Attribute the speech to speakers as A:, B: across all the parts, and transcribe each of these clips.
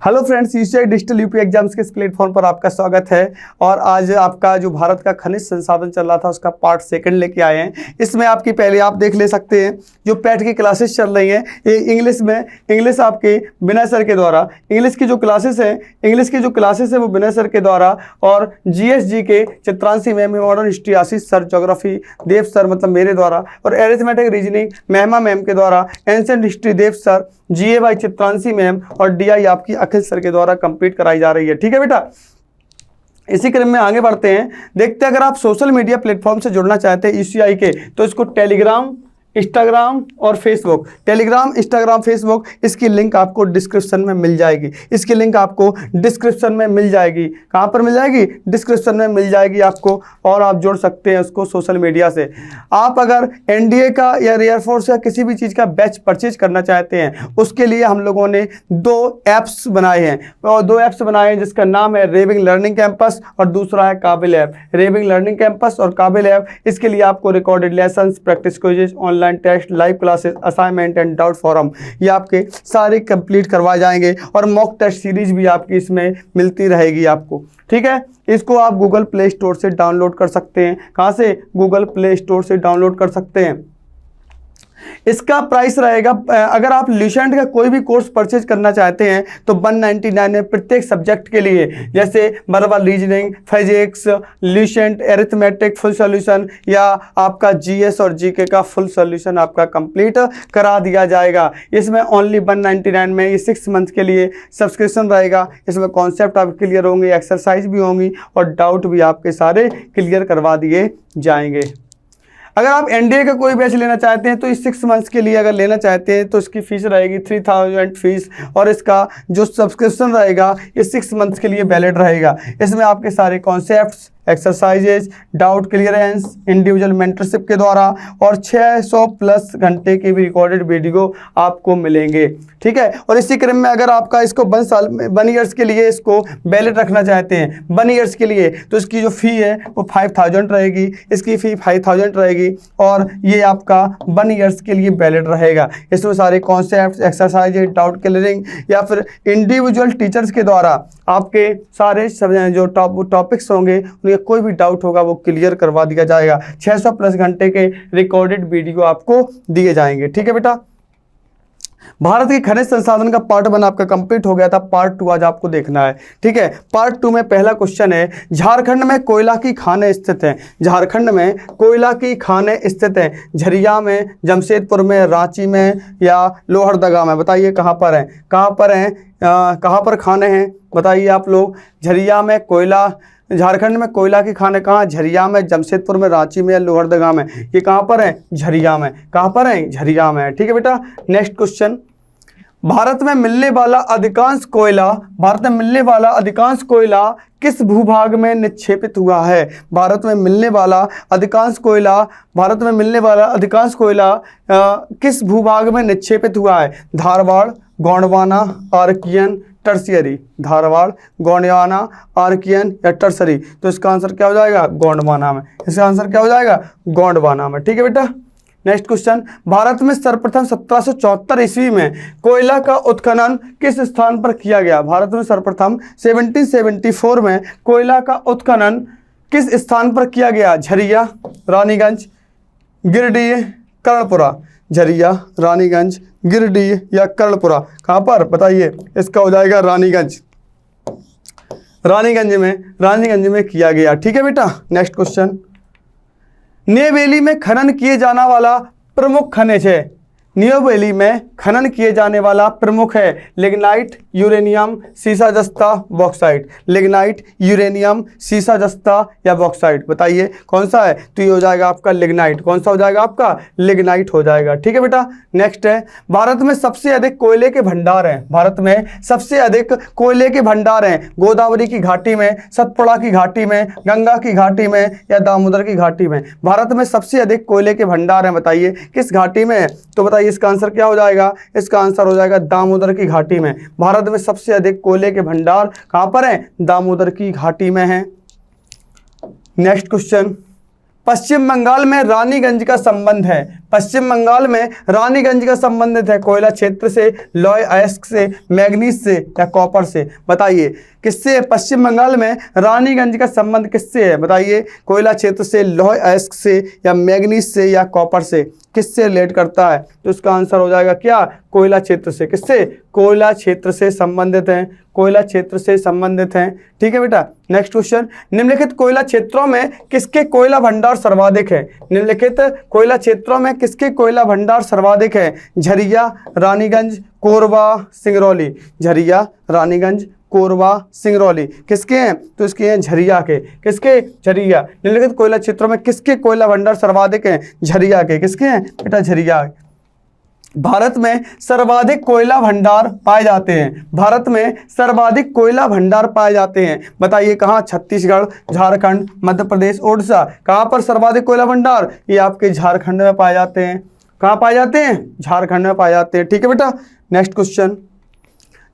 A: Hello friends, UCI digital UP exams के इस platform पर आपका स्वागत है। और आज आपका जो भारत का खनिज संसाधन चल रहा था उसका पार्ट सेकंड लेके आए हैं। इसमें आपकी पहले आप देख ले सकते हैं जो पैट की क्लासेस चल रही हैं, ये इंग्लिश आपके विनय सर के द्वारा, इंग्लिश की जो क्लासेस है वो विनय सर के द्वारा, और जीएसजी के चित्रांशी मैम, मॉडर्न हिस्ट्री आशीष सर, ज्योग्राफी देव सर मतलब मेरे द्वारा, और एरिथमेटिक रीजनिंग महिमा मैम के द्वारा, एंशिएंट हिस्ट्री देव सर, जीएवाई चित्रांशी मैम और डीआई आपकी अखिल सर के द्वारा कंप्लीट कराई जा रही है। ठीक है बेटा, इसी क्रम में आगे बढ़ते हैं। देखते हैं अगर आप सोशल मीडिया प्लेटफॉर्म से जुड़ना चाहते हैं यूसीआई के, तो इसको टेलीग्राम, इंस्टाग्राम और फेसबुक, टेलीग्राम, इंस्टाग्राम, फेसबुक, इसकी लिंक आपको डिस्क्रिप्शन में मिल जाएगी। इसकी लिंक आपको डिस्क्रिप्शन में मिल जाएगी। कहाँ पर मिल जाएगी? डिस्क्रिप्शन में मिल जाएगी आपको, और आप जुड़ सकते हैं उसको सोशल मीडिया से। आप अगर एनडीए का या एयरफोर्स या किसी भी चीज़ का बैच परचेज करना चाहते हैं, उसके लिए हम लोगों ने दो ऐप्स बनाए हैं, जिसका नाम है रेविंग लर्निंग कैंपस और दूसरा है काबिल ऐप। रेविंग लर्निंग कैंपस और काबिल ऐप, इसके लिए आपको recorded lesson, practice quiz, online test, live classes, assignment and doubt forum, ये आपके सारे कंप्लीट करवाए जाएंगे, और मॉक टेस्ट सीरीज भी आपकी इसमें मिलती रहेगी आपको। ठीक है, इसको आप गूगल प्ले स्टोर से डाउनलोड कर सकते हैं। कहाँ से? गूगल प्ले स्टोर से डाउनलोड कर सकते हैं। इसका प्राइस रहेगा, अगर आप ल्यूसेंट का कोई भी कोर्स परचेज करना चाहते हैं तो 199 में प्रत्येक सब्जेक्ट के लिए, जैसे verbal reasoning, physics, Lucent, arithmetic full solution, या आपका जीएस और जीके का फुल सॉल्यूशन आपका कंप्लीट करा दिया जाएगा। इसमें ओनली 199 में ये 6 मंथ के लिए सब्सक्रिप्शन रहेगा। इसमें कॉन्सेप्ट आप क्लियर होंगे, एक्सरसाइज भी होंगी और डाउट भी आपके सारे क्लियर करवा दिए जाएंगे। अगर आप एनडीए का कोई बैच लेना चाहते हैं तो इस 6 मंथ्स के लिए अगर लेना चाहते हैं तो इसकी फ़ीस रहेगी 3000 फीस, और इसका जो सब्सक्रिप्शन रहेगा ये 6 मंथ्स के लिए वैलिड रहेगा। इसमें आपके सारे concepts, exercises, doubt clearance, individual mentorship के द्वारा और 600 प्लस घंटे की भी रिकॉर्डेड वीडियो आपको मिलेंगे। ठीक है, और इसी क्रम में अगर आपका इसको 1 ईयर्स के लिए इसको वैलिड रखना चाहते हैं 1 ईयर्स के लिए, तो इसकी जो फ़ी है वो 5000 रहेगी। इसकी फ़ी 5000 रहेगी और ये आपका 1 ईयर्स के लिए वैलिड रहेगा। इसमें सारे कॉन्सेप्ट, एक्सरसाइज, डाउट क्लियरिंग या फिर इंडिविजुअल टीचर्स के द्वारा आपके सारे जो टॉपिक्स होंगे, कोई भी डाउट होगा वो क्लियर करवा दिया जाएगा। 600 प्लस घंटे के रिकॉर्डेड वीडियो आपको दिए जाएंगे। ठीक है बेटा, भारत के खनिज संसाधन का पार्ट 1 आपका कंप्लीट हो गया था। पार्ट 2 आज आपको देखना है। ठीक है, पार्ट 2 में पहला क्वेश्चन है, झारखंड में कोयला की खानें स्थित हैं। झारखंड में कोयला की खानें स्थित हैं, झरिया में, जमशेदपुर में, रांची में या लोहरदगा में? बताइए कहाँ पर हैं, कहाँ पर खाने हैं? बताइए आप लोग। झरिया में कोयला, झारखंड में कोयला की खानें कहाँ? झरिया में, जमशेदपुर में, रांची में या लोहरदगा में? ये कहाँ पर है? झरिया में। कहाँ पर है? झरिया में। ठीक है बेटा, नेक्स्ट क्वेश्चन, भारत में मिलने वाला अधिकांश कोयला किस भूभाग में निक्षेपित हुआ है? भारत में मिलने वाला अधिकांश कोयला किस भूभाग में निक्षेपित हुआ है? Dharwar, Gondwana, Archean, tertiary. Dharwar, Gondwana, Archean या टर्शरी? तो इसका आंसर क्या हो जाएगा? गोंडवाना में। इसका आंसर क्या हो जाएगा? गोंडवाना में। ठीक है बेटा, नेक्स्ट क्वेश्चन, भारत में सर्वप्रथम 1774 ईस्वी में कोयला का उत्खनन किस स्थान पर किया गया? भारत में सर्वप्रथम 1774 में कोयला का उत्खनन किस स्थान पर किया गया? झरिया, रानीगंज, गिरिडीह, कर्णपुरा। झरिया, रानीगंज, गिरिडीह या कर्णपुरा? कहाँ पर? बताइए। इसका हो जाएगा रानीगंज। रानीगंज में किया गया। ठीक है बेटा, नेक्स्ट क्वेश्चन, न्यूबेली में खनन किए जाने वाला प्रमुख खनिज है। न्यूबेली में खनन किए जाने वाला प्रमुख है लिग्नाइट, यूरेनियम, सीसा जस्ता, बॉक्साइट। लिग्नाइट, यूरेनियम, सीसा जस्ता या बॉक्साइट? बताइए कौन सा है? तो ये हो जाएगा आपका लिग्नाइट। कौन सा हो जाएगा आपका? लिग्नाइट हो जाएगा। ठीक है बेटा, नेक्स्ट है, भारत में सबसे अधिक कोयले के भंडार हैं। भारत में सबसे अधिक कोयले के भंडार हैं गोदावरी की घाटी में, सतपुड़ा की घाटी में, गंगा की घाटी में या दामोदर की घाटी में? भारत में सबसे अधिक कोयले के भंडार हैं, बताइए किस घाटी में? तो बताइए इसका आंसर क्या हो जाएगा? इसका आंसर हो जाएगा दामोदर की घाटी में। भारत में सबसे अधिक कोयले के भंडार कहां पर हैं? दामोदर की घाटी में हैं। नेक्स्ट क्वेश्चन, पश्चिम बंगाल में रानीगंज का संबंध है। पश्चिम बंगाल में रानीगंज का संबंधित है कोयला क्षेत्र से, लौह अयस्क से, मैग्नीज से या कॉपर से? बताइए किससे? पश्चिम बंगाल में रानीगंज का संबंध किससे है? बताइए कोयला क्षेत्र से, लौह अयस्क से या मैग्नीज से या कॉपर से? किससे रिलेट करता है? तो इसका आंसर हो जाएगा क्या? कोयला क्षेत्र से। किससे? कोयला क्षेत्र से संबंधित हैं, कोयला क्षेत्र से संबंधित हैं। ठीक है बेटा। नेक्स्ट क्वेश्चन, निम्नलिखित कोयला क्षेत्रों में किसके कोयला भंडार सर्वाधिक है? निम्नलिखित कोयला क्षेत्रों में किसके कोयला भंडार सर्वाधिक है? झरिया, रानीगंज, कोरबा, सिंगरौली। झरिया, रानीगंज, कोरबा, सिंगरौली किसके हैं? तो इसके हैं झरिया के। किसके? झरिया। निम्नलिखित कोयला क्षेत्रों में किसके कोयला भंडार सर्वाधिक हैं? झरिया के। किसके हैं बेटा? झरिया। भारत में सर्वाधिक कोयला भंडार पाए जाते हैं। भारत में सर्वाधिक कोयला भंडार पाए जाते हैं। बताइए कहाँ? छत्तीसगढ़, झारखंड, मध्य प्रदेश, ओडिशा। कहाँ पर सर्वाधिक कोयला भंडार? ये आपके झारखंड में पाए जाते हैं। कहाँ पाए जाते हैं? झारखंड में पाए जाते हैं। ठीक है बेटा। नेक्स्ट क्वेश्चन,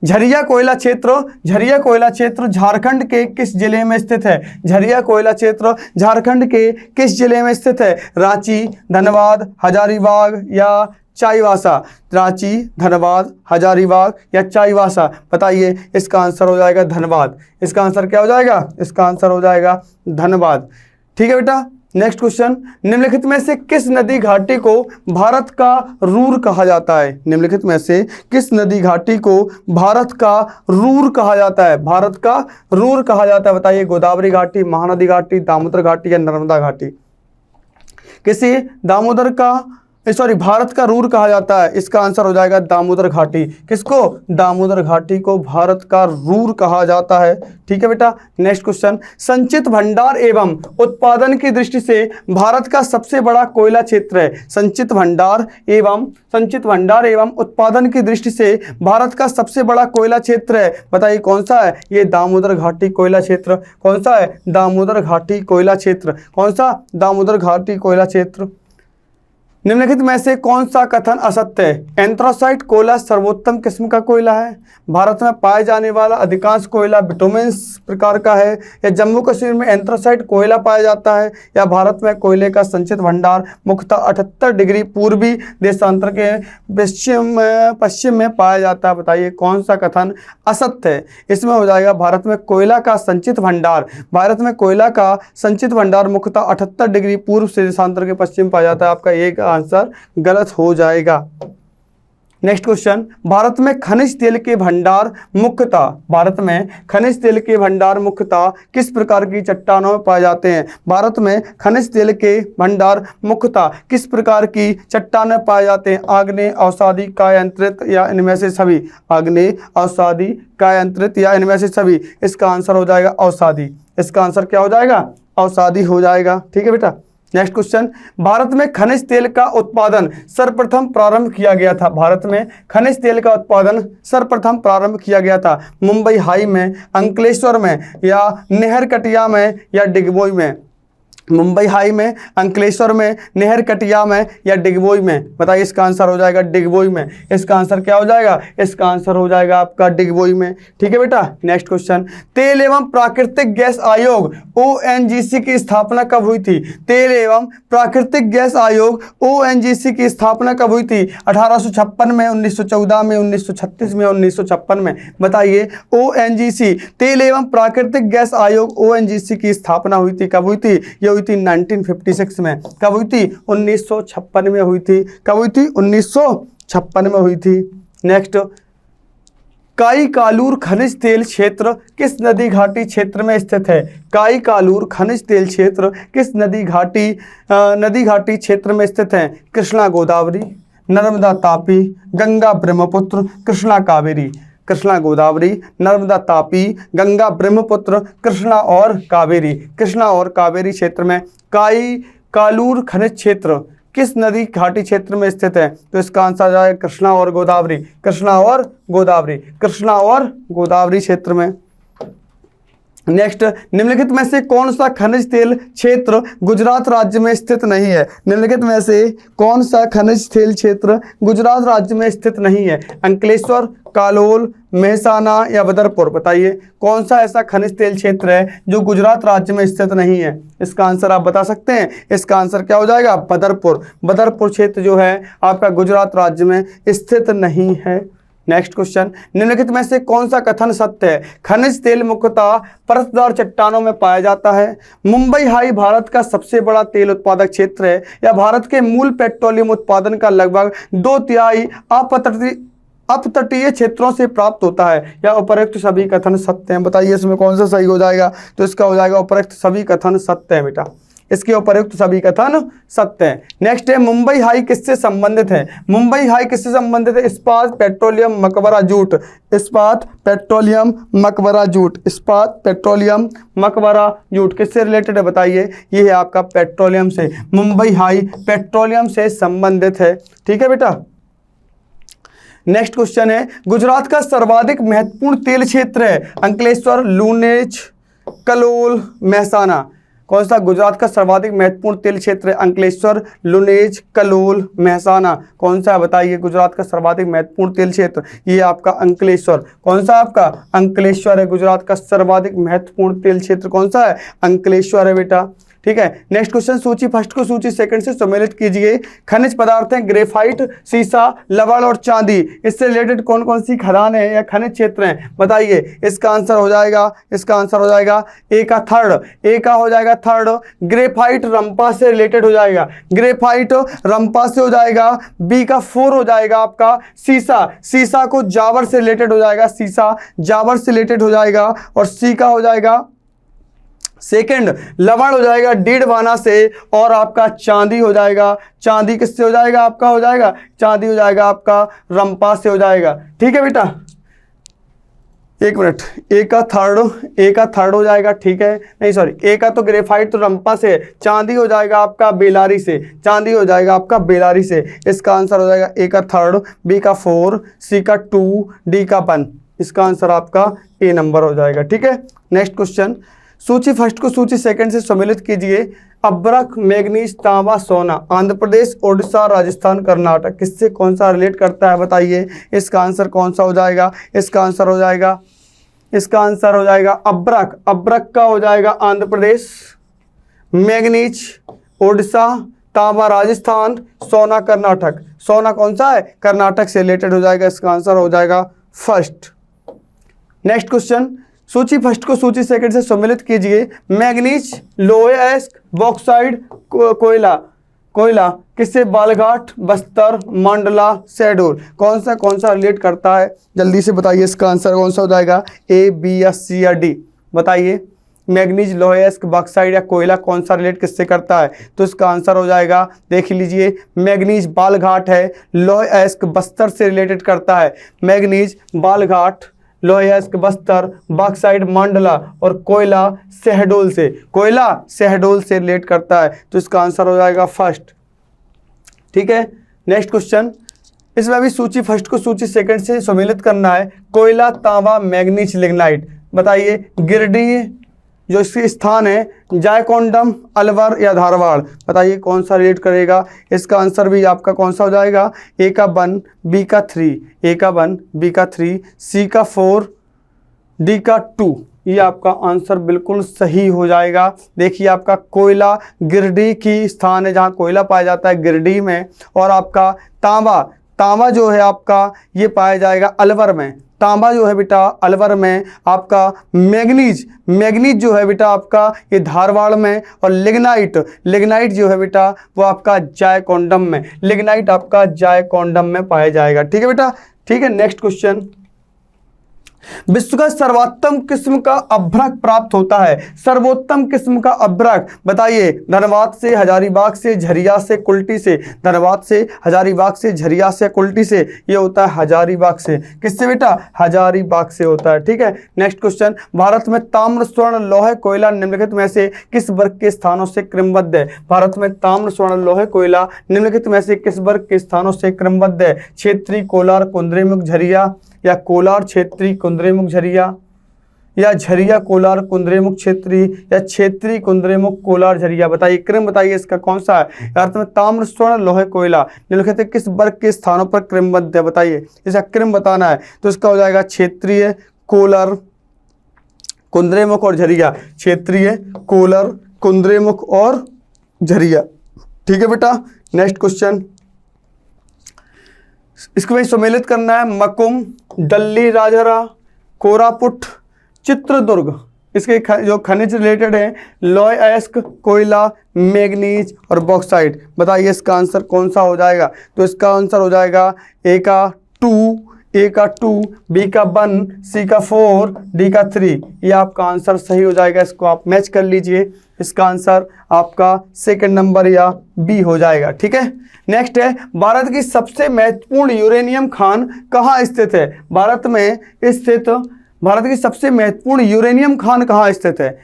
A: झरिया कोयला क्षेत्र झारखंड के किस जिले में स्थित है? झरिया कोयला क्षेत्र झारखंड के किस जिले में स्थित है? रांची, धनबाद, हजारीबाग या चाईबासा? रांची, धनबाद, हजारीबाग या चाईबासा? बताइए इसका आंसर हो जाएगा धनबाद। इसका आंसर क्या हो जाएगा? इसका आंसर हो जाएगा धनबाद। ठीक है बेटा। नेक्स्ट क्वेश्चन, निम्नलिखित में से किस नदी घाटी को भारत का रूर कहा जाता है? निम्नलिखित में से किस नदी घाटी को भारत का रूर कहा जाता है? भारत का रूर कहा जाता है। बताइए गोदावरी घाटी, महानदी घाटी, दामोदर घाटी या नर्मदा घाटी? किसी दामोदर का भारत का रूर कहा जाता है। इसका आंसर हो जाएगा दामोदर घाटी। किसको? दामोदर घाटी को भारत का रूर कहा जाता है। ठीक है बेटा। नेक्स्ट क्वेश्चन, संचित भंडार एवं उत्पादन की दृष्टि से भारत का सबसे बड़ा कोयला क्षेत्र है। संचित भंडार एवं उत्पादन की दृष्टि से भारत का सबसे बड़ा कोयला क्षेत्र है। बताइए कौन सा है? ये दामोदर घाटी कोयला क्षेत्र। कौन सा है? दामोदर घाटी कोयला क्षेत्र। कौन सा? दामोदर घाटी कोयला क्षेत्र। निम्नलिखित में से कौन सा कथन असत्य है? एंथ्रासाइट कोयला सर्वोत्तम किस्म का कोयला है। भारत में पाए जाने वाला अधिकांश कोयला बिटुमेन्स प्रकार का है। या जम्मू कश्मीर में एंथ्रासाइट कोयला पाया जाता है। या भारत में कोयले का संचित भंडार मुख्यतः 78 डिग्री पूर्वी देशांतर के पश्चिम में पाया जाता है। बताइए कौन सा कथन असत्य है? इसमें हो जाएगा भारत में कोयला का संचित भंडार। भारत में कोयला का संचित भंडार मुख्यतः 78 डिग्री पूर्व से देशांतर के पश्चिम पाया जाता है। आपका एक आंसर गलत हो जाएगा। नेक्स्ट क्वेश्चन, भारत में खनिज तेल के भंडार मुख्यतः किस प्रकार की चट्टानों में पाए जाते हैं? भारत में खनिज तेल के भंडार मुख्यतः किस प्रकार की चट्टानों में पाए जाते हैं? आग्नेय, अवसादी, कायांतरित या इनमें से सभी? आग्नेय, अवसादी, कायांतरित या इनमें से सभी? इसका आंसर हो जाएगा अवसादी। इसका आंसर क्या हो जाएगा? अवसादी हो जाएगा। ठीक है बेटा। नेक्स्ट क्वेश्चन, भारत में खनिज तेल का उत्पादन सर्वप्रथम प्रारंभ किया गया था। भारत में खनिज तेल का उत्पादन सर्वप्रथम प्रारंभ किया गया था मुंबई हाई में, अंकलेश्वर में या नहरकटिया में या डिगबोई में? मुंबई हाई में, अंकलेश्वर में, नहरकटिया में या डिगबोई में? बताइए इसका आंसर हो जाएगा डिगबोई में। इसका आंसर क्या हो जाएगा? इसका आंसर हो जाएगा आपका डिगबोई में। ठीक है बेटा। नेक्स्ट क्वेश्चन, तेल एवं प्राकृतिक गैस आयोग ONGC की स्थापना कब हुई थी? तेल एवं प्राकृतिक गैस आयोग ONGC की स्थापना कब हुई थी? 1856 में, 1914 में, 1936 में, 1956 में? बताइए ONGC तेल एवं प्राकृतिक गैस आयोग ONGC की स्थापना हुई थी। कब हुई थी? हुई थी 1956 में। कब हुई थी? 1956 में हुई थी। कब हुई थी? 1956 में हुई थी। नेक्स्ट, काई कालूर खनिज तेल क्षेत्र किस नदी घाटी क्षेत्र में स्थित है? काई कालूर खनिज तेल क्षेत्र किस नदी घाटी क्षेत्र में स्थित है? कृष्णा गोदावरी, नर्मदा तापी, गंगा ब्रह्मपुत्र, कृष्णा कावेरी? कृष्णा गोदावरी, नर्मदा तापी, गंगा ब्रह्मपुत्र, कृष्णा और कावेरी? कृष्णा और कावेरी क्षेत्र में काई कालूर खनिज क्षेत्र किस नदी घाटी क्षेत्र में स्थित है? तो इसका आंसर जाए कृष्णा और गोदावरी। कृष्णा और गोदावरी, कृष्णा और गोदावरी क्षेत्र में। नेक्स्ट, निम्नलिखित में से कौन सा खनिज तेल क्षेत्र गुजरात राज्य में स्थित नहीं है? निम्नलिखित में से कौन सा खनिज तेल क्षेत्र गुजरात राज्य में स्थित नहीं है? अंकलेश्वर, कालोल, मेहसाना या बदरपुर? बताइए कौन सा ऐसा खनिज तेल क्षेत्र है जो गुजरात राज्य में स्थित नहीं है? इसका आंसर आप बता सकते हैं। इसका आंसर क्या हो जाएगा? बदरपुर। बदरपुर क्षेत्र जो है आपका गुजरात राज्य में स्थित नहीं है। नेक्स्ट क्वेश्चन, निम्नलिखित में से कौन सा कथन सत्य है? खनिज तेल मुख्यतः परतदार चट्टानों में पाया जाता है। मुंबई हाई भारत का सबसे बड़ा तेल उत्पादक क्षेत्र है, या भारत के मूल पेट्रोलियम उत्पादन का लगभग 2/3 अपतटीय क्षेत्रों से प्राप्त होता है, या उपरोक्त सभी कथन सत्य हैं? बताइए इसमें कौन सा सही हो जाएगा? तो इसका हो जाएगा उपरोक्त सभी कथन सत्य है बेटा। इसके उपयुक्त सभी कथन सत्य हैं। नेक्स्ट है, मुंबई हाई किससे संबंधित है? मुंबई हाई किससे संबंधित है? इस्पात, पेट्रोलियम, मकबरा, जूट। इस्पात, पेट्रोलियम, मकबरा, जूट। इस्पात, पेट्रोलियम, मकबरा, जूट किससे रिलेटेड है? बताइए। ये है आपका पेट्रोलियम से। मुंबई हाई पेट्रोलियम से संबंधित है। ठीक है बेटा। नेक्स्ट क्वेश्चन है, गुजरात का सर्वाधिक महत्वपूर्ण तेल क्षेत्र है? अंकलेश्वर, लूनेज, कलोल, मेहसाना। कौन सा गुजरात का सर्वाधिक महत्वपूर्ण तेल क्षेत्र है? अंकलेश्वर, लुनेज, कलोल, मेहसाना। कौन सा बताइए गुजरात का सर्वाधिक महत्वपूर्ण तेल क्षेत्र? ये आपका अंकलेश्वर। कौन सा आपका? अंकलेश्वर है। गुजरात का सर्वाधिक महत्वपूर्ण तेल क्षेत्र कौन सा है? अंकलेश्वर है बेटा। ठीक है। नेक्स्ट क्वेश्चन, सूची फर्स्ट को सूची सेकंड से सम्मिलित कीजिए। खनिज पदार्थ हैं ग्रेफाइट, सीसा, लवण और चांदी। इससे रिलेटेड कौन कौन सी खदान है या खनिज क्षेत्र हैं? बताइए। इसका आंसर हो जाएगा ए का थर्ड। ए का हो जाएगा थर्ड। ग्रेफाइट रंपा से रिलेटेड हो जाएगा। ग्रेफाइट रंपा से हो जाएगा। बी का 4 हो जाएगा आपका सीसा। सीसा को जावर से रिलेटेड हो जाएगा। सीसा जावर से रिलेटेड हो जाएगा। और सी का हो जाएगा सेकंड लवण हो जाएगा डीडवाना से। और आपका चांदी हो जाएगा। चांदी किससे हो जाएगा? आपका हो जाएगा चांदी हो जाएगा आपका रंपा से हो जाएगा। ठीक है बेटा। एक मिनट, ए का थर्ड हो जाएगा। ठीक है, नहीं सॉरी, ए का तो ग्रेफाइट तो रंपा से है। चांदी हो जाएगा आपका बेलारी से। चांदी हो जाएगा आपका बेलारी से। इसका आंसर हो जाएगा ए का थर्ड, बी का 4, सी का 2, डी का 1। इसका आंसर आपका ए नंबर हो जाएगा। ठीक है। नेक्स्ट क्वेश्चन, सूची फर्स्ट को सूची सेकंड से सम्मिलित कीजिए। अब्रक, मैग्नीज, तांबा, सोना। आंध्र प्रदेश, ओडिशा, राजस्थान, कर्नाटक। किससे कौन सा रिलेट करता है? बताइए। इसका आंसर कौन सा हो जाएगा? इसका आंसर हो जाएगा अब्रक। अब्रक का हो जाएगा आंध्र प्रदेश, मैग्नीज ओडिशा, तांबा राजस्थान, सोना कर्नाटक। सोना कौन सा है? कर्नाटक से रिलेटेड हो जाएगा। इसका आंसर हो जाएगा फर्स्ट। नेक्स्ट क्वेश्चन, सूची फर्स्ट को सूची सेकंड से सम्मिलित कीजिए। मैग्नीज, लोहे, बॉक्साइड, कोयला किससे? बालाघाट, बस्तर, मंडला, शहडोल। कौन सा रिलेट करता है? जल्दी से बताइए। इसका आंसर कौन सा हो जाएगा? ए, बी या सी या डी? बताइए। मैग्नीज, लोहेस्क, बॉक्साइड या कोयला कौन सा रिलेट किससे करता है? तो इसका आंसर हो जाएगा, देख लीजिए, मैग्नीज बालाघाट है। लोहेस्क बस्तर से रिलेटेड करता है। मैग्नीज बालाघाट, लोहेस्क बस्तर, बॉक्साइड मंडला और कोयला शहडोल से। कोयला शहडोल से रिलेट करता है। तो इसका आंसर हो जाएगा फर्स्ट। ठीक है। नेक्स्ट क्वेश्चन, इसमें अभी सूची फर्स्ट को सूची सेकंड से सम्मिलित करना है। कोयला, तांबा, मैग्नीज, लिग्नाइट। बताइए। गिरडीह जो इसके स्थान है, जायकोंडम, अलवर या धारवाड़। बताइए कौन सा रिलेट करेगा? इसका आंसर भी आपका कौन सा हो जाएगा? ए का 1, बी का 3, ए का 1, बी का 3, सी का 4, डी का 2। ये आपका आंसर बिल्कुल सही हो जाएगा। देखिए आपका कोयला गिरडीह की स्थान है जहाँ कोयला पाया जाता है, गिरडीह में। और आपका तांबा जो है आपका ये पाया जाएगा अलवर में। तांबा जो है बेटा अलवर में। आपका मैग्नीज जो है बेटा आपका ये धारवाड़ में। और लिग्नाइट जो है बेटा वो आपका जायकोंडम में। लिग्नाइट आपका जायकोंडम में पाया जाएगा। ठीक है बेटा। ठीक है। नेक्स्ट क्वेश्चन, विश्व का सर्वोत्तम किस्म का अभ्रक प्राप्त होता है। सर्वोत्तम किस्म का अभ्रक बताइए। धनबाद से, हजारीबाग से, झरिया से, कुल्टी से। धनबाद से, हजारीबाग से, झरिया से, कुल्टी से। ये होता है हजारीबाग से। किससे बेटा? हजारीबाग से होता है। ठीक है। नेक्स्ट क्वेश्चन, भारत में ताम्र, स्वर्ण, लौह, कोयला निम्नलिखित में से किस वर्ग के स्थानों से क्रमबद्ध है? भारत में ताम्र, स्वर्ण, लौह, कोयला निम्नलिखित में से किस वर्ग के स्थानों से क्रमबद्ध है? क्षेत्रीय, कोलार, कुंद्रेमुख, झरिया या कोलार, क्षेत्रीय, कुंद्रेमुख, झरिया या झरिया कोलार कुंद्रेमुख क्षेत्रीय या क्षेत्रीय कुंद्रेमुख कोलार झरिया? बताइए क्रम बताइए इसका कौन सा है। अर्थ में ताम्र स्वर्ण लोहे कोयला निम्नलिखित में किस वर्ग के स्थानों पर क्रमबद्ध है? बताइए इसका क्रम बताना है। तो इसका हो जाएगा क्षेत्रीय, कोलार, कुंद्रेमुख और झरिया। क्षेत्रीय, कोलार, कुंद्रेमुख और झरिया। ठीक है बेटा। नेक्स्ट क्वेश्चन, इसको में सम्मिलित करना है। मकुम, डल्ली राजहरा, कोरापुट, चित्रदुर्ग। इसके जो खनिज रिलेटेड है, लौह अयस्क, कोयला, मैग्नीज और बॉक्साइट। बताइए इसका आंसर कौन सा हो जाएगा। तो इसका आंसर हो जाएगा ए का 2, बी का 1, सी का 4, डी का 3। ये आपका आंसर सही हो जाएगा। इसको आप मैच कर लीजिए। इसका आंसर आपका सेकंड नंबर या बी हो जाएगा। ठीक है। नेक्स्ट है, भारत की सबसे महत्वपूर्ण यूरेनियम खान कहाँ स्थित है? भारत की सबसे महत्वपूर्ण यूरेनियम खान कहाँ स्थित है?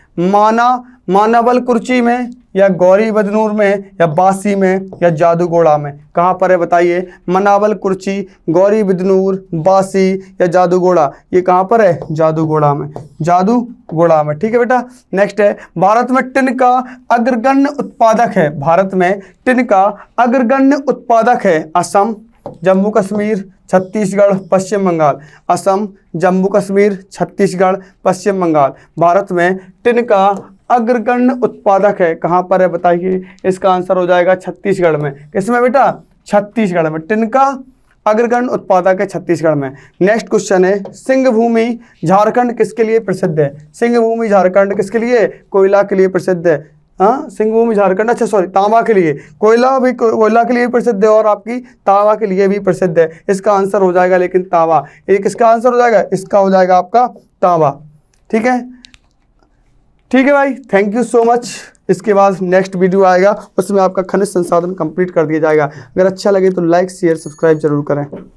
A: मानावलकुर्ची में या गौरी बदनूर में या बासी में या जादूगोड़ा में? कहाँ पर है बताइए। मनावलकुर्ची, गौरी बिदनूर, बासी या जादूगोड़ा? ये कहाँ पर है? जादूगोड़ा में। जादूगोड़ा में। ठीक है बेटा। नेक्स्ट है, भारत में टिन का अग्रगण्य उत्पादक है। भारत में टिन का अग्रगण्य उत्पादक है। असम, जम्मू कश्मीर, छत्तीसगढ़, पश्चिम बंगाल। असम, जम्मू कश्मीर, छत्तीसगढ़, पश्चिम बंगाल। भारत में टिन का अग्रगण्य उत्पादक है। कहाँ पर है बताइए। इसका आंसर हो जाएगा छत्तीसगढ़ में। किसमें बेटा? छत्तीसगढ़ में। टिन का अग्रगण्य उत्पादक है छत्तीसगढ़ में। नेक्स्ट क्वेश्चन है, सिंहभूमि झारखंड किसके लिए प्रसिद्ध है? सिंहभूमि झारखंड किसके लिए? कोयला के लिए प्रसिद्ध है। हाँ, सिंहभूमि झारखंड, अच्छा सॉरी, तांबा के लिए। कोयला भी कोयला के लिए प्रसिद्ध है और आपकी तांबा के लिए भी प्रसिद्ध है। इसका आंसर हो जाएगा लेकिन तांबा। ये किसका आंसर हो जाएगा? इसका हो जाएगा आपका तांबा। ठीक है। ठीक है भाई, थैंक यू सो मच। इसके बाद नेक्स्ट वीडियो आएगा, उसमें आपका खनिज संसाधन कंप्लीट कर दिया जाएगा। अगर अच्छा लगे तो लाइक, शेयर, सब्सक्राइब जरूर करें।